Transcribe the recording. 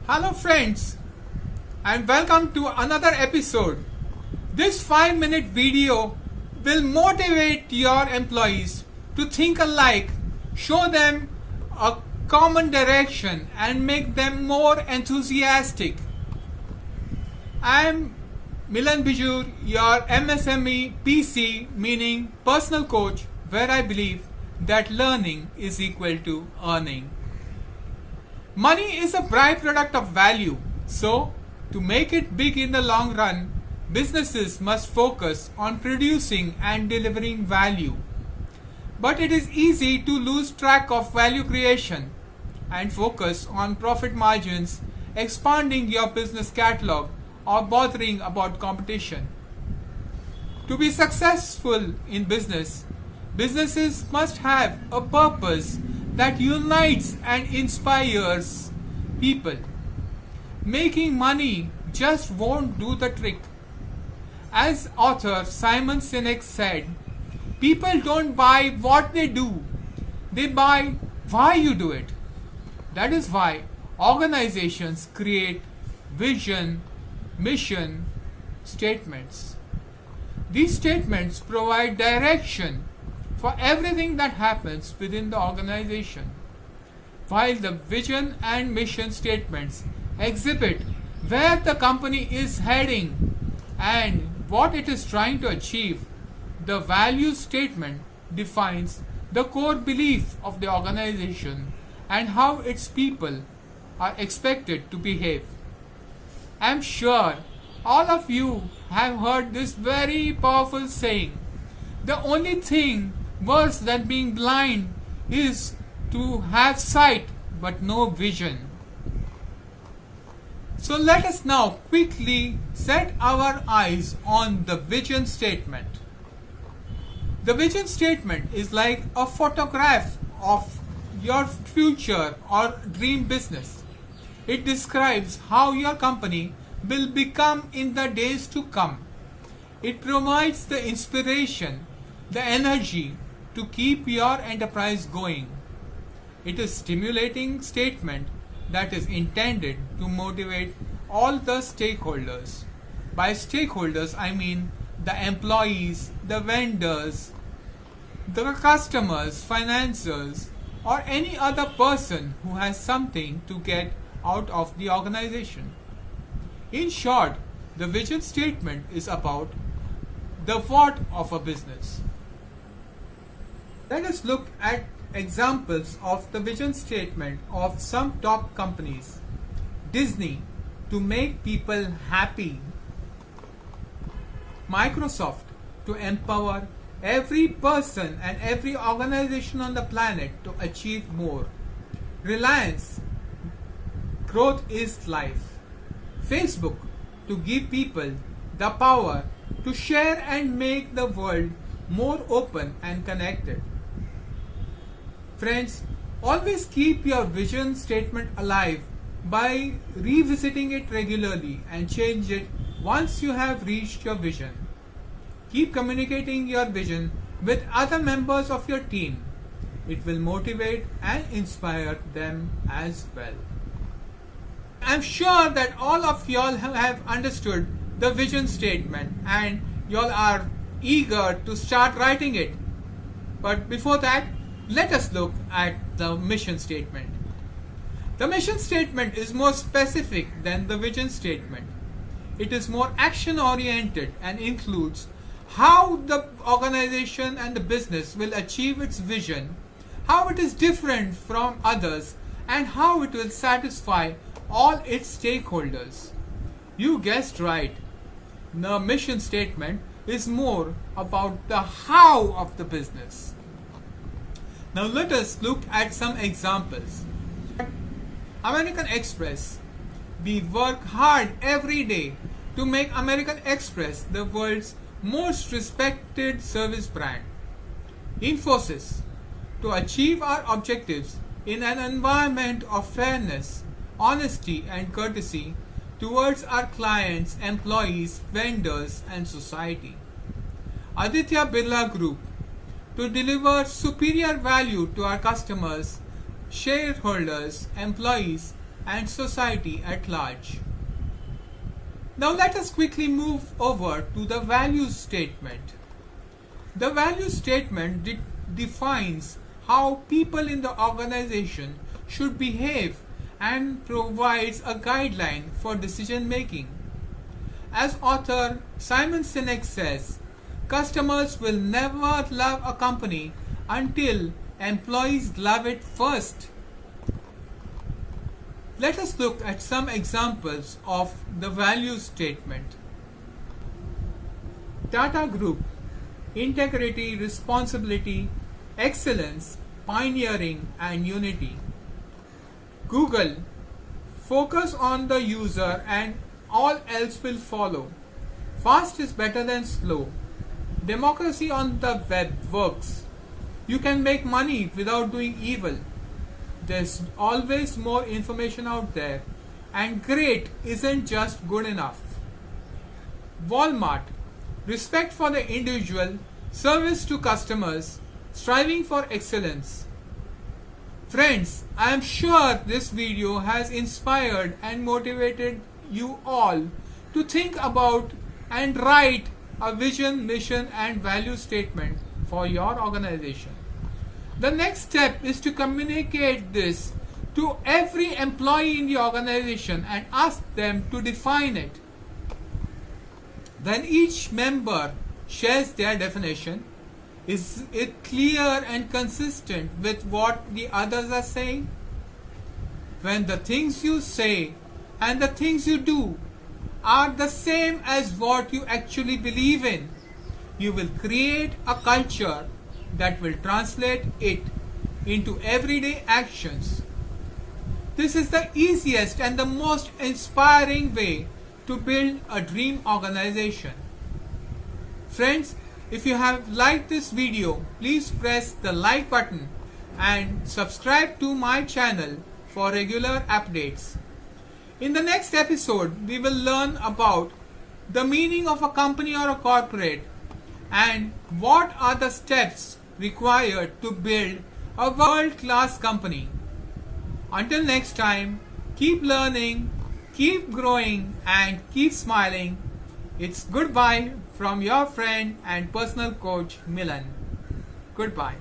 Hello friends and welcome to another episode. This 5-minute video will motivate your employees to think alike, show them a common direction and make them more enthusiastic. I am Milan Bijur, your MSME PC meaning personal coach, where I believe that learning is equal to earning. Money is a byproduct of value, so to make it big in the long run, businesses must focus on producing and delivering value. But it is easy to lose track of value creation and focus on profit margins, expanding your business catalog, or bothering about competition. To be successful in business, businesses must have a purpose that unites and inspires people. Making money just won't do the trick. As author Simon Sinek said, people don't buy what they do, they buy why you do it. That is why organizations create vision, mission statements. These statements provide direction for everything that happens within the organization, while the vision and mission statements exhibit where the company is heading and what it is trying to achieve. The value statement defines the core belief of the organization and how its people are expected to behave. I am sure all of you have heard this very powerful saying, the only thing worse than being blind is to have sight but no vision. So let us now quickly set our eyes on the vision statement. The vision statement is like a photograph of your future or dream business. It describes how your company will become in the days to come. It provides the inspiration, the energy to keep your enterprise going. It is a stimulating statement that is intended to motivate all the stakeholders. By stakeholders, I mean the employees, the vendors, the customers, financiers, or any other person who has something to get out of the organization. In short, the vision statement is about the what of a business. Let us look at examples of the vision statement of some top companies. Disney, to make people happy. Microsoft, to empower every person and every organization on the planet to achieve more. Reliance, growth is life. Facebook, to give people the power to share and make the world more open and connected. Friends, always keep your vision statement alive by revisiting it regularly and change it once you have reached your vision. Keep communicating your vision with other members of your team. It will motivate and inspire them as well. I'm sure that all of y'all have understood the vision statement and y'all are eager to start writing it. But before that, let us look at the mission statement. The mission statement is more specific than the vision statement. It is more action oriented and includes how the organization and the business will achieve its vision, how it is different from others, and how it will satisfy all its stakeholders. You guessed right. The mission statement is more about the how of the business. Now let us look at some examples. American Express. We work hard every day to make American Express the world's most respected service brand. Infosys. To achieve our objectives in an environment of fairness, honesty and courtesy towards our clients, employees, vendors and society. Aditya Birla Group. To deliver superior value to our customers, shareholders, employees and society at large. Now let us quickly move over to the value statement. The value statement defines how people in the organization should behave and provides a guideline for decision making. As author Simon Sinek says, customers will never love a company until employees love it first. Let us look at some examples of the value statement. Tata Group: integrity, responsibility, excellence, pioneering, and unity. Google: focus on the user and all else will follow. Fast is better than slow. Democracy on the web works. You can make money without doing evil. There's always more information out there, and great isn't just good enough. Walmart: respect for the individual, service to customers, striving for excellence. Friends, I am sure this video has inspired and motivated you all to think about and write a vision, mission, and value statement for your organization. The next step is to communicate this to every employee in the organization and ask them to define it. When each member shares their definition, is it clear and consistent with what the others are saying? When the things you say and the things you do are the same as what you actually believe in, you will create a culture that will translate it into everyday actions. This is the easiest and the most inspiring way to build a dream organization. Friends, if you have liked this video, please press the like button and subscribe to my channel for regular updates. In the next episode, we will learn about the meaning of a company or a corporate and what are the steps required to build a world-class company. Until next time, keep learning, keep growing, and keep smiling. It's goodbye from your friend and personal coach Milan. Goodbye.